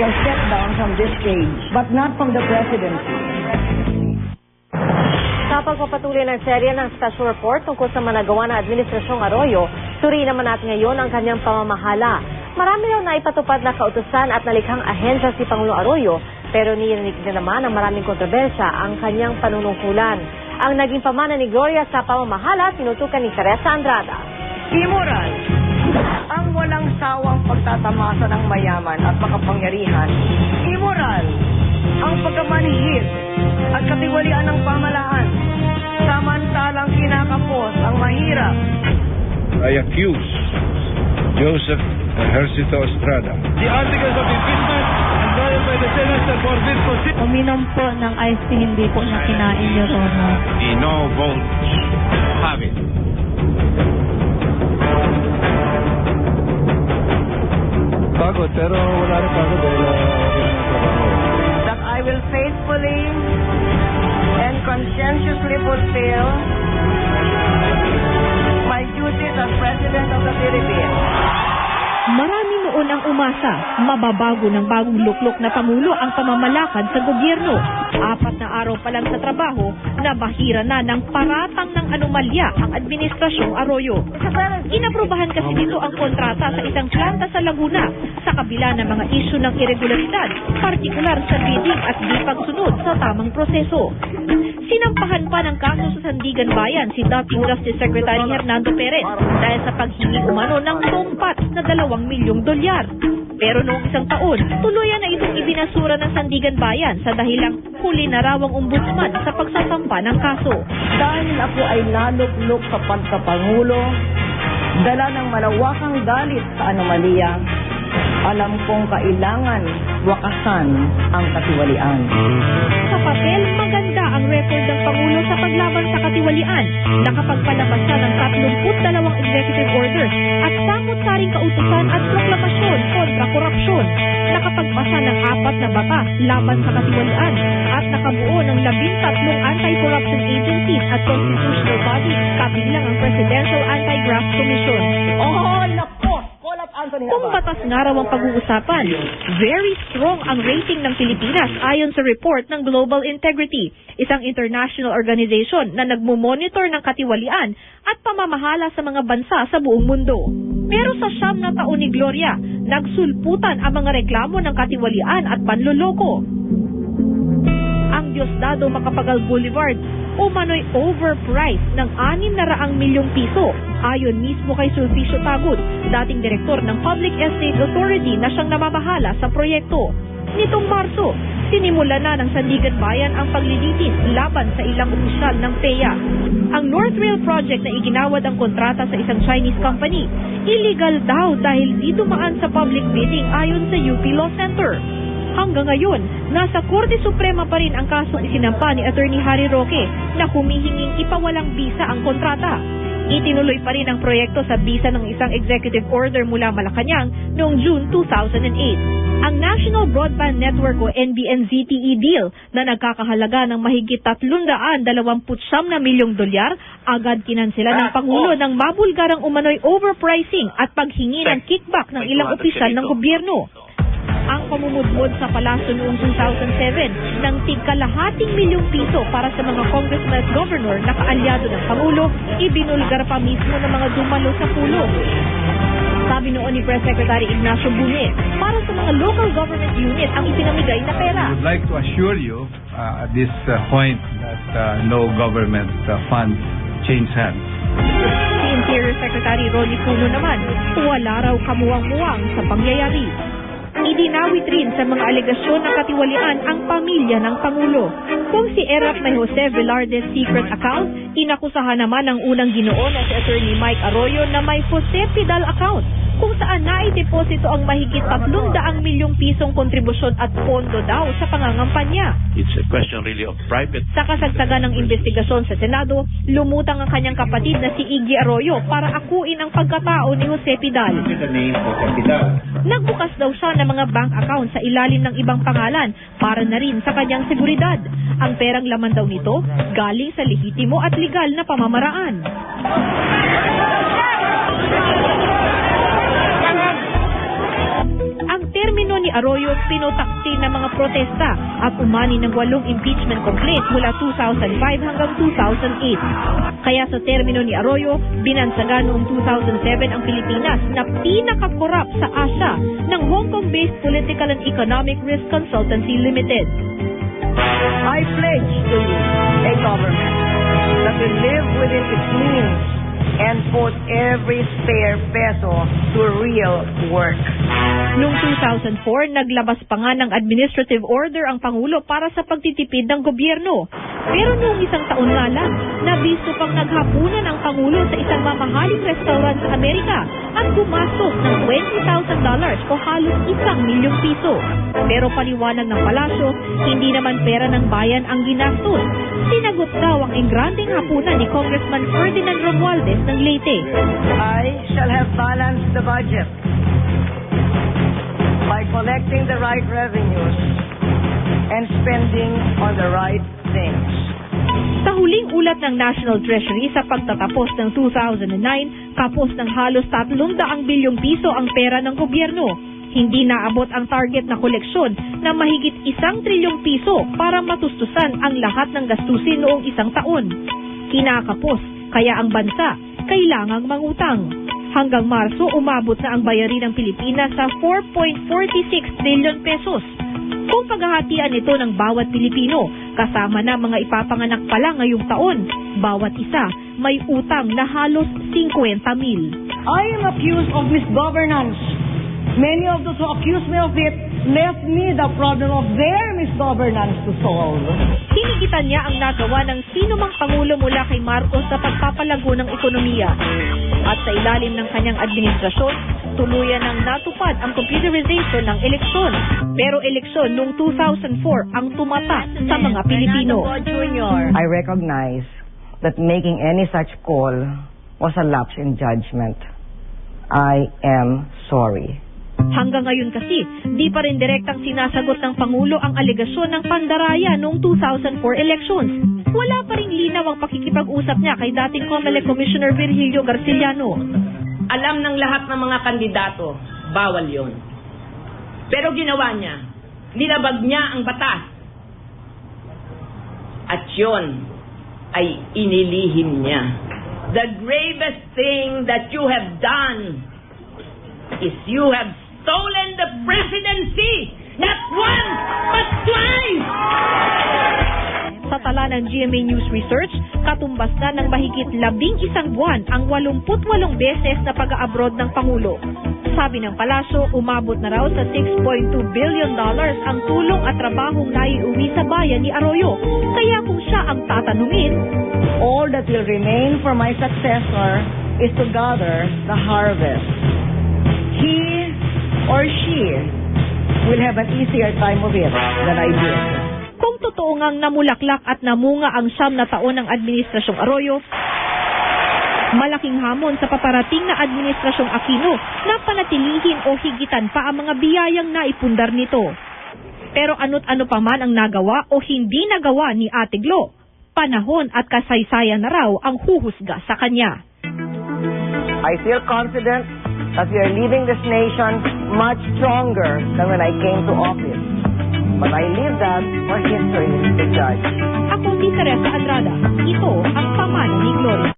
can step down from this stage, but not from the presidency. Sa pagpapatuloy ng serye ng special report tungkol sa managawa ng Administrasyong Arroyo, suriin naman natin ngayon ang kanyang pamamahala. Marami raw na ipatupad na kautusan at nalikhang ahensya si Pangulong Arroyo, pero nirinig din naman ang maraming kontrobersya ang kanyang panunungkulan. Ang naging pamana ni Gloria sa pamamahala, tinutukan ni Teresa Andrada. Immoral ang walang sawang pagtatamasa ng mayaman at makapangyarihan. Immoral ang pagkamanhid at katiwalian ng pamalaan. Samantalang kinakapos ang mahirap. I accuse Joseph Ejercito Estrada. The articles of impeachment and filed by the Senate are forbid proceedings. Uminom po ng ice tea, hindi po niya kinain, Your Honor. The no votes have it. Pagod, pero wala rin pagod dahil That I will faithfully and conscientiously fulfill my duties as President of the Philippines. Marami noon ang umasa, mababago ng bagong luklok na Pangulo ang pamamalakad sa gobyerno. 4 na araw pa lang sa trabaho, nabahira na ng paratang ng anomalya ang Administrasyong Arroyo. Inaprubahan kasi dito ang kontrata sa isang planta sa Laguna sa kabila ng mga isyu ng irregularidad, partikular sa bidding at di pagsunod sa tamang proseso. Sinampahan pa ng kaso sa Sandigan Bayan si dating Justice Secretary Hernando Perez dahil sa paghingi umano ng tumpat na $2 milyong. Pero noong isang taon, tuluyan na itong ibinasura ng Sandigan Bayan sa dahilang huli na raw ang ombudsman sa pagsasampa ng kaso. Dahil ako ay naluklok sa pagkapangulo, dala ng malawakang galit sa anomalya, alam kong kailangan wakasan ang katiwalian. Sa papel, maganda ang record ng Pangulo sa paglaban sa katiwalian. Nakapagpalabas siya ng 32 executive orders at samot-saring kautusan at proklamasyon kontra korupsyon. Nakapagpasa ng 4 na batas laban sa katiwalian at nakabuo ng 13 anti-corruption agencies at constitutional bodies, kabilang ang Presidential Anti-Graft Commission. Oh, nako! Kung batas nga raw ang pag-uusapan, very strong ang rating ng Pilipinas ayon sa report ng Global Integrity, isang international organization na nagmumonitor ng katiwalian at pamamahala sa mga bansa sa buong mundo. Pero sa 9 na taon ni Gloria, nagsulputan ang mga reklamo ng katiwalian at panloloko. Ang Diosdado Macapagal Boulevard umano'y overpriced ng 600 milyong piso ayon mismo kay Sulpicio Tagut, dating direktor ng Public Estate Authority na siyang namamahala sa proyekto. Nitong Marso, sinimula na ng Sandigan Bayan ang paglilitis laban sa ilang opisyal ng PEA. Ang North Rail Project na iginawad ang kontrata sa isang Chinese company, illegal daw dahil di dumaan sa public bidding ayon sa UP Law Center. Hanggang ngayon, nasa Korte Suprema pa rin ang kasong isinampa ni Attorney Harry Roque na humihinging ipawalang bisa ang kontrata. Itinuloy pa rin ang proyekto sa bisa ng isang executive order mula Malacanang noong June 2008. Ang National Broadband Network o NBN-ZTE deal na nagkakahalaga ng mahigit $329 milyong, agad kinansela ng Pangulo ng mabulgarang umano'y overpricing at paghingi ng kickback ng ilang opisyal ng gobyerno. Ang pamumudmod sa palasyo noong 2007 ng tig-1 milyong piso para sa mga congressman at governor na kaalyado ng Pangulo, ibinulgar pa mismo ng mga dumalo sa pulong. Sabi noon ni Press Secretary Ignacio Bunye, para sa mga local government unit ang ipinamigay na pera. I would like to assure you at this point that no government fund change hands. Si Interior Secretary Ronnie Cuno naman, wala raw kamuwang-muwang sa pangyayari. Idinawit rin sa mga alegasyon ng katiwalian ang pamilya ng Pangulo. Kung si Erap may Jose Velarde's secret account, inakusahan naman ng unang ginoo na si Attorney Mike Arroyo na may Jose Pidal account, kung saan naideposito ang mahigit 300 milyong pisong kontribusyon at pondo daw sa pangangampanya. It's a question really of private. Sa kasagsagan ng investigasyon sa Senado, lumutang ang kanyang kapatid na si Iggy Arroyo para akuin ang pagkatao ni Jose Pidal. Nagbukas daw siya ng mga bank account sa ilalim ng ibang pangalan para na rin sa kanyang seguridad. Ang perang laman daw nito galing sa lehitimo at legal na pamamaraan. Ang termino ni Arroyo pinotakti ng mga protesta at umani ng 8 impeachment complaints mula 2005 hanggang 2008. Kaya sa termino ni Arroyo, binansagan noong 2007 ang Pilipinas na pinaka-corrupt sa Asia ng Hong Kong-based Political and Economic Risk Consultancy Limited. I pledge to you a government that will live within its means and put every spare peso to real work. Noong 2004, naglabas pa nga ng administrative order ang Pangulo para sa pagtitipid ng gobyerno. Pero noong isang taon nga lang, nabisto pang naghapunan ang Pangulo sa isang mamahaling restaurant sa Amerika at gumastos ng $20,000 o halos ₱1 milyon. Pero paliwanag ng palasyo, hindi naman pera ng bayan ang ginastos. Sinagot daw ang engrandeng hapunan ni Congressman Ferdinand Romualdez ng Leyte. I shall have balanced the budget by collecting the right revenues and spending on the right things. Sa huling ulat ng National Treasury sa pagtatapos ng 2009, kapos ng halos 300 bilyong piso ang pera ng gobyerno. Hindi naabot ang target na koleksyon na mahigit 1 trilyong piso para matustusan ang lahat ng gastusin noong isang taon. Kinakapos, kaya ang bansa kailangang mangutang. Hanggang Marso, umabot na ang bayarin ng Pilipinas sa 4.46 trillion pesos. Kung paghahatian ito ng bawat Pilipino, kasama na mga ipapanganak pa lang ngayong taon, bawat isa may utang na halos 50,000. I am accused of misgovernance. Many of those who accuse me of it left me the problem of their misgovernance to solve. Hinigitan niya ang nagawa ng sino mang Pangulo mula kay Marcos sa pagpapalago ng ekonomiya. At sa ilalim ng kanyang administrasyon, tuluyan ng natupad ang computerization ng eleksyon. Pero eleksyon noong 2004 ang tumata sa mga Pilipino. I recognize that making any such call was a lapse in judgment. I am sorry. Hanggang ngayon kasi, di pa rin direktang sinasagot ng Pangulo ang alegasyon ng pandaraya noong 2004 elections. Wala pa rin linaw ang pakikipag-usap niya kay dating COMELEC Commissioner Virgilio Garciliano. Alam ng lahat ng mga kandidato, bawal yon. Pero ginawa niya, nilabag niya ang batas. At yon ay inilihim niya. The gravest thing that you have done is you have stolen the presidency, not once, but twice! Sa tala ng GMA News Research, katumbas na ng mahigit 11 buwan ang 88 beses na pag-a-abroad ng Pangulo. Sabi ng palasyo, umabot na raw sa $6.2 billion ang tulong at trabahong naiuwi sa bayan ni Arroyo. Kaya kung siya ang tatanungin, all that will remain for my successor is to gather the harvest. He or she will have an easier time of it than I did. Kung totoo ngang namulaklak at namunga ang 9 na taon ng Administrasyong Arroyo, malaking hamon sa paparating na Administrasyong Aquino na panatilihin o higitan pa ang mga biyayang naipundar nito. Pero ano't ano pa man ang nagawa o hindi nagawa ni Ate Glo, panahon at kasaysayan na raw ang huhusga sa kanya. I feel confident that we are leaving this nation much stronger than when I came to office. But I leave that for history to judge. Ako si Teresa Andrada. Ito ang pamana ni Gloria.